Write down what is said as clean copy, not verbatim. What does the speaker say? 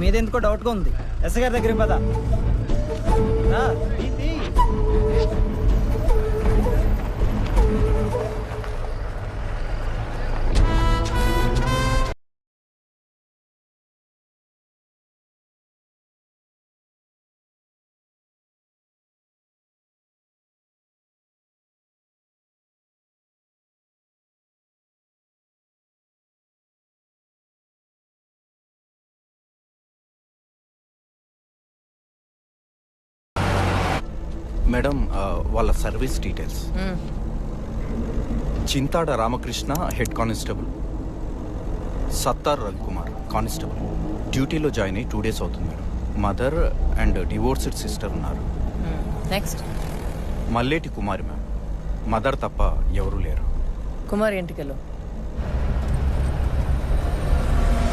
మీద ఎందుకో డౌట్గా ఉంది. ఎస్ గారి దగ్గరికి పద. మేడం వాళ్ళ service details. Chintada Ramakrishna head constable, Sattar Ravikumar constable. డ్యూటీలో జాయిన్ అయ్యి 2 days అవుతుంది madam. Mother and divorced sister ఉన్నారు. నెక్స్ట్ మల్లేటి కుమారి మ్యామ్. మదర్ తప్ప ఎవరూ లేరు. కుమార్ ఇంటికెళ్ళు.